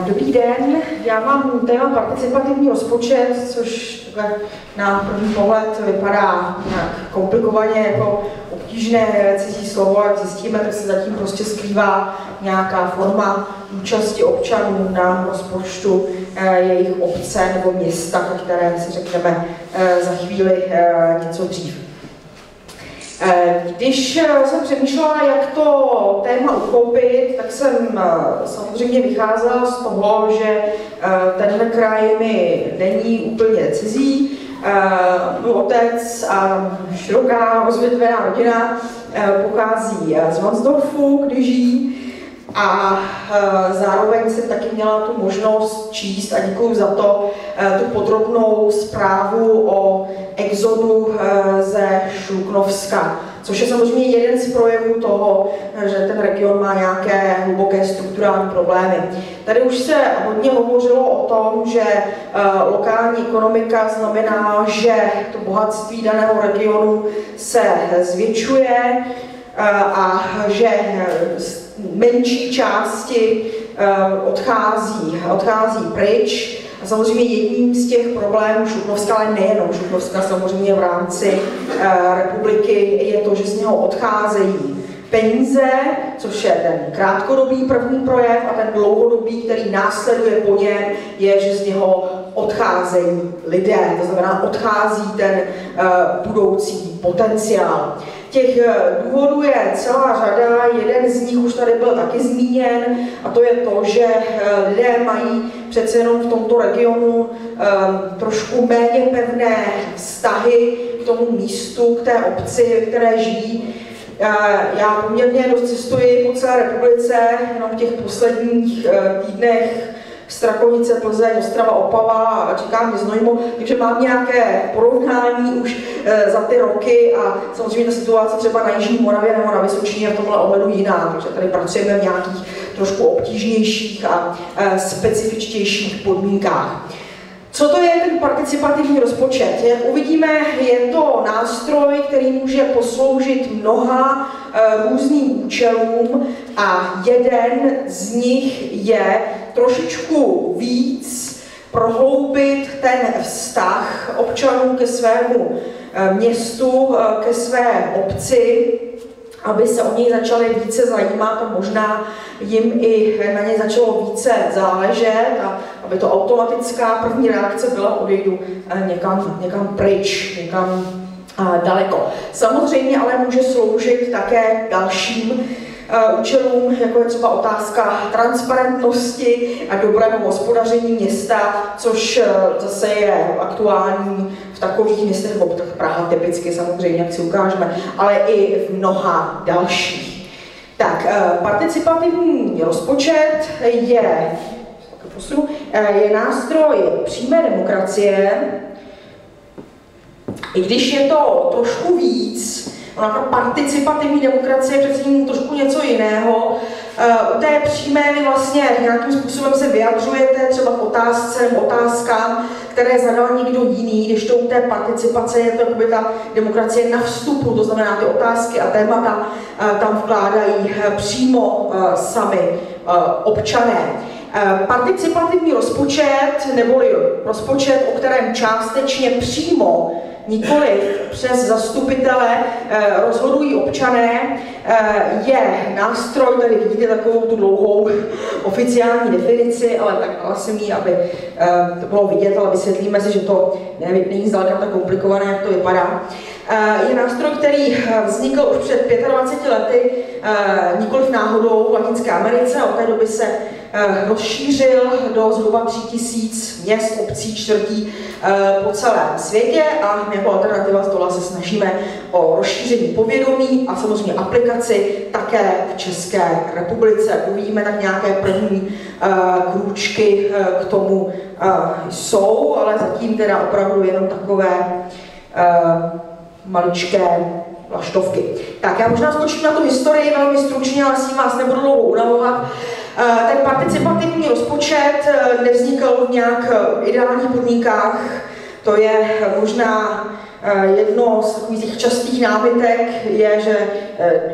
Dobrý den, já mám téma participativní rozpočet, což na první pohled vypadá nějak komplikovaně, jako obtížné cizí slovo, jak zjistíme, tak se zatím prostě skrývá nějaká forma účasti občanů na rozpočtu jejich obce nebo města, o kterém si řekneme za chvíli něco dřív. Když jsem přemýšlela, jak to téma uchopit, tak jsem samozřejmě vycházela z toho, že tenhle kraj mi není úplně cizí. Můj otec a široká rozvětvená rodina pochází z Mansdorfu, kde žijí, a zároveň jsem taky měla tu možnost číst, a děkuji za to, tu podrobnou zprávu o exodu ze Šluknovska, což je samozřejmě jeden z projevů toho, že ten region má nějaké hluboké strukturální problémy. Tady už se hodně hovořilo o tom, že lokální ekonomika znamená, že to bohatství daného regionu se zvětšuje a že menší části odchází pryč. A samozřejmě jedním z těch problémů Šluknovska, ale nejenom Šluknovska, samozřejmě v rámci republiky, je to, že z něho odcházejí peníze, což je ten krátkodobý první projev, a ten dlouhodobý, který následuje po něm, je, že z něho odcházejí lidé, to znamená odchází ten budoucí potenciál. Těch důvodů je celá řada, jeden z nich už tady byl taky zmíněn, a to je to, že lidé mají přece jenom v tomto regionu trošku méně pevné vztahy k tomu místu, k té obci, ve které žijí. Já poměrně dost cestuji po celé republice, jenom v těch posledních týdnech Strakonice, Plzeň, Ostrava, Opava a čeká mě Znojmo, takže mám nějaké porovnání už za ty roky, a samozřejmě ta situace třeba na Jižní Moravě nebo na Vysočině je v tomhle ohledu jiná, takže tady pracujeme v nějakých trošku obtížnějších a specifičtějších podmínkách. Co to je ten participativní rozpočet? Jak uvidíme, je to nástroj, který může posloužit mnoha různým účelům, a jeden z nich je trošičku víc prohloubit ten vztah občanů ke svému městu, ke své obci, aby se o něj začali více zajímat a možná jim i na ně začalo více záležet, a aby to automatická první reakce byla: odejdu někam pryč, někam daleko. Samozřejmě ale může sloužit také dalším účelům, jako je třeba otázka transparentnosti a dobrého hospodaření města, což zase je aktuální v takových městech, jako Praha typicky samozřejmě, jak si ukážeme, ale i v mnoha dalších. Tak, participativní rozpočet je nástroj přímé demokracie, i když je to trošku víc. Ona ta participativní demokracie je přece trošku něco jiného. U té přímé vy vlastně nějakým způsobem se vyjadřujete třeba k otázce nebo otázkám, které zadal někdo jiný, když to u té participace je to jakoby ta demokracie na vstupu, to znamená ty otázky a témata tam vkládají přímo sami občané. Participativní rozpočet, neboli rozpočet, o kterém částečně přímo, nikoliv přes zastupitele, rozhodují občané, je nástroj, tady vidíte takovou tu dlouhou oficiální definici, ale tak jsem jí, aby to bylo vidět, ale vysvětlíme si, že to není zdaleka tak komplikované, jak to vypadá. Je nástroj, který vznikl už před 25 lety, nikoliv náhodou v Latinské Americe, a od té doby se rozšířil do zhruba 3000 měst, obcí, čtvrtí po celém světě, a jako alternativa z toho se snažíme o rozšíření povědomí a samozřejmě aplikaci také v České republice. Uvidíme, tak nějaké první krůčky k tomu jsou, ale zatím teda opravdu jenom takové maličké vlaštovky. Tak já možná skočím na tu historii velmi stručně, ale s tím vás nebudu dlouho unavovat. Ten participativní rozpočet nevznikl v nějak ideálních podmínkách. To je možná Jedno z takových těch častých námitek je, že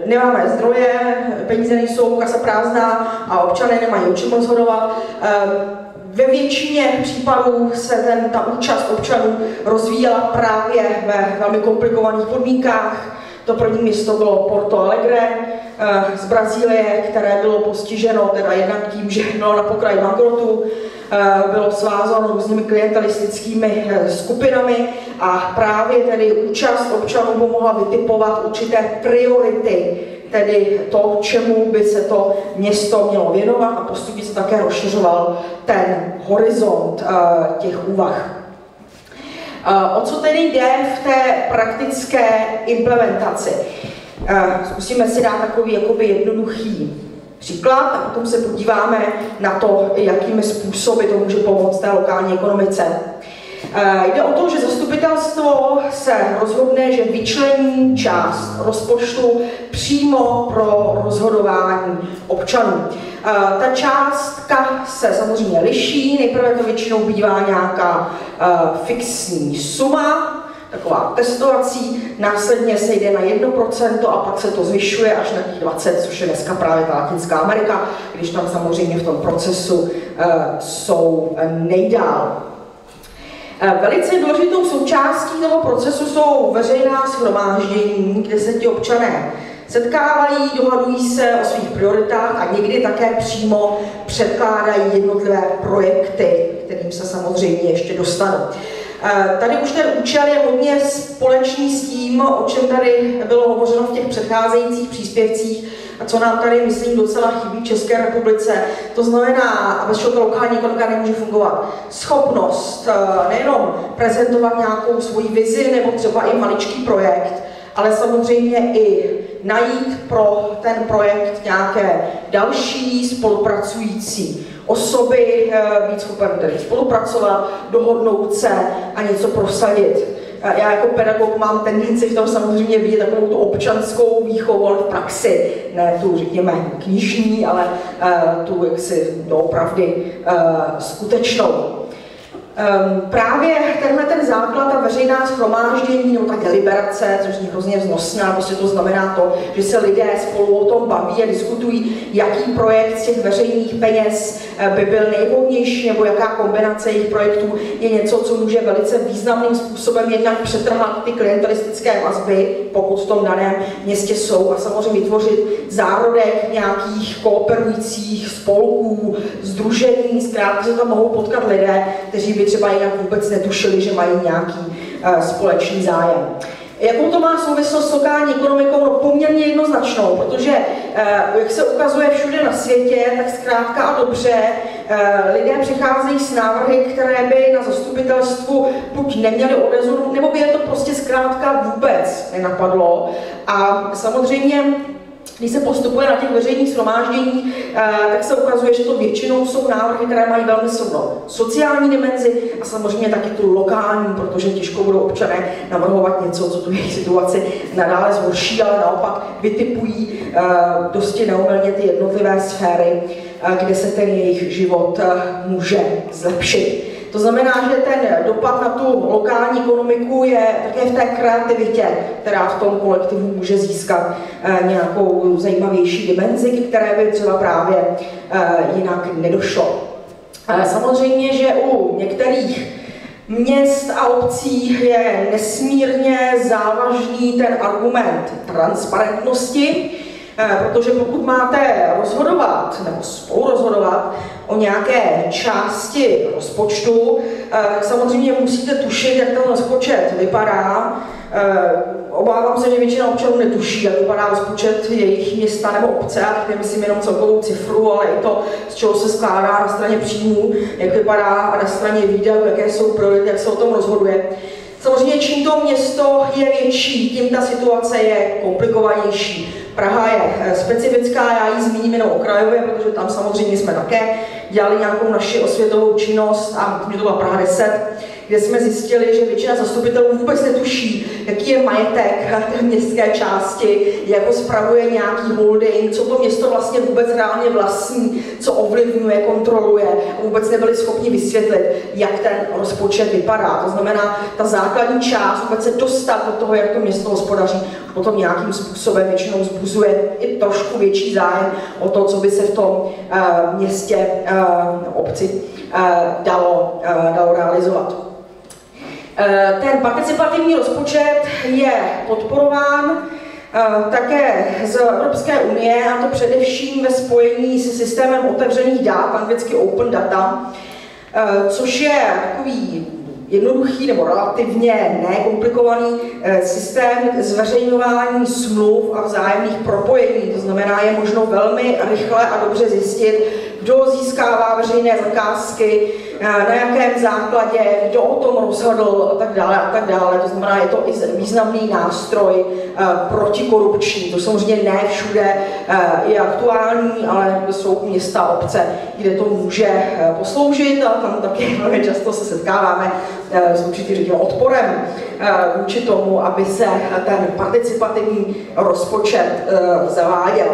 nemáme zdroje, peníze nejsou, kasa prázdná a občané nemají o čem rozhodovat. Ve většině případů se ta účast občanů rozvíjela právě ve velmi komplikovaných podmínkách. To první město bylo Porto Alegre z Brazílie, které bylo postiženo teda jednak tím, že bylo na pokraji bankrotu, bylo svázáno různými klientelistickými skupinami a právě tedy účast občanů pomohla vytipovat určité priority, tedy to, čemu by se to město mělo věnovat a postupně se také rozšiřoval ten horizont těch úvah. O co tedy jde v té praktické implementaci? Zkusíme si dát takový jakoby jednoduchý příklad a potom se podíváme na to, jakými způsoby to může pomoct té lokální ekonomice. Jde o to, že zastupitelstvo se rozhodne, že vyčlení část rozpočtu přímo pro rozhodování občanů. Ta částka se samozřejmě liší, nejprve to většinou bývá nějaká fixní suma, taková testovací, následně se jde na 1% a pak se to zvyšuje až na těch 20%, což je dneska právě ta Latinská Amerika, když tam samozřejmě v tom procesu jsou nejdál. Velice důležitou součástí toho procesu jsou veřejná shromáždění, kde se ti občané setkávají, dohadují se o svých prioritách a někdy také přímo předkládají jednotlivé projekty, kterým se samozřejmě ještě dostanou. Tady už ten účel je hodně společný s tím, o čem tady bylo hovořeno v těch předcházejících příspěvcích a co nám tady, myslím, docela chybí v České republice. To znamená, a bez čeho ta lokální ekonomika nemůže fungovat, schopnost nejenom prezentovat nějakou svoji vizi nebo třeba i maličký projekt, ale samozřejmě i najít pro ten projekt nějaké další spolupracující osoby, být schopen tedy spolupracovat, dohodnout se a něco prosadit. Já jako pedagog mám tendenci v tom samozřejmě vidět takovou tu občanskou výchovu, ale v praxi, ne tu, řekněme, knižní, ale tu jaksi doopravdy skutečnou. Právě tenhle ten základ, ta veřejná shromáždění nebo ta deliberace, což je hrozně vznosná, prostě to znamená to, že se lidé spolu o tom baví a diskutují, jaký projekt z těch veřejných peněz by byl nejvhodnější nebo jaká kombinace jejich projektů je něco, co může velice významným způsobem jednak přetrhat ty klientelistické vazby, pokud v tom daném městě jsou, a samozřejmě vytvořit zárodek nějakých kooperujících spolků, sdružení, zkrátka se tam mohou potkat lidé, kteří by třeba jinak vůbec netušili, že mají nějaký společný zájem. Jakou to má souvislost s lokální ekonomikou? No, poměrně jednoznačnou, protože jak se ukazuje všude na světě, tak zkrátka a dobře lidé přicházejí s návrhy, které by na zastupitelstvu buď neměly odezvu, nebo by je to prostě zkrátka vůbec nenapadlo. A samozřejmě když se postupuje na těch veřejných shromážděních, tak se ukazuje, že to většinou jsou návrhy, které mají velmi silnou sociální dimenzi a samozřejmě taky tu lokální, protože těžko budou občané navrhovat něco, co tu jejich situaci nadále zhorší, ale naopak vytipují dosti neomylně ty jednotlivé sféry, kde se ten jejich život může zlepšit. To znamená, že ten dopad na tu lokální ekonomiku je také v té kreativitě, která v tom kolektivu může získat nějakou zajímavější dimenzi, které by třeba právě jinak nedošlo. Samozřejmě, že u některých měst a obcí je nesmírně závažný ten argument transparentnosti, protože pokud máte rozhodovat nebo spolurozhodovat o nějaké části rozpočtu, tak samozřejmě musíte tušit, jak ten rozpočet vypadá. Obávám se, že většina občanů netuší, jak vypadá rozpočet jejich města nebo obce, a tak nemyslím jenom celkovou cifru, ale i to, z čeho se skládá na straně příjmů, jak vypadá na straně výdajů, jaké jsou priority, jak se o tom rozhoduje. Samozřejmě, čím to město je větší, tím ta situace je komplikovanější. Praha je specifická, já ji zmíním jenom okrajově, protože tam samozřejmě jsme také dělali nějakou naši osvětovou činnost a myslím, že to byla Praha 10, kde jsme zjistili, že většina zastupitelů vůbec netuší, jaký je majetek té městské části, jak ho spravuje nějaký holding, co to město vlastně vůbec reálně vlastní, co ovlivňuje, kontroluje. A vůbec nebyli schopni vysvětlit, jak ten rozpočet vypadá. To znamená, ta základní část vůbec se dostat do toho, jak to město hospodaří, potom nějakým způsobem většinou vzbuzuje i trošku větší zájem o to, co by se v tom městě, obci dalo realizovat. Ten participativní rozpočet je podporován také z Evropské unie, a to především ve spojení se systémem otevřených dat, anglicky open data, což je takový jednoduchý nebo relativně nekomplikovaný systém zveřejňování smluv a vzájemných propojení. To znamená, je možno velmi rychle a dobře zjistit, kdo získává veřejné zakázky, na jakém základě, kdo o tom rozhodl a tak dále a tak dále. To znamená, je to i významný nástroj protikorupční. To samozřejmě ne všude je aktuální, ale jsou města a obce, kde to může posloužit, a tam taky velmi často se setkáváme s určitým, řekněme, odporem vůči tomu, aby se ten participativní rozpočet zaváděl.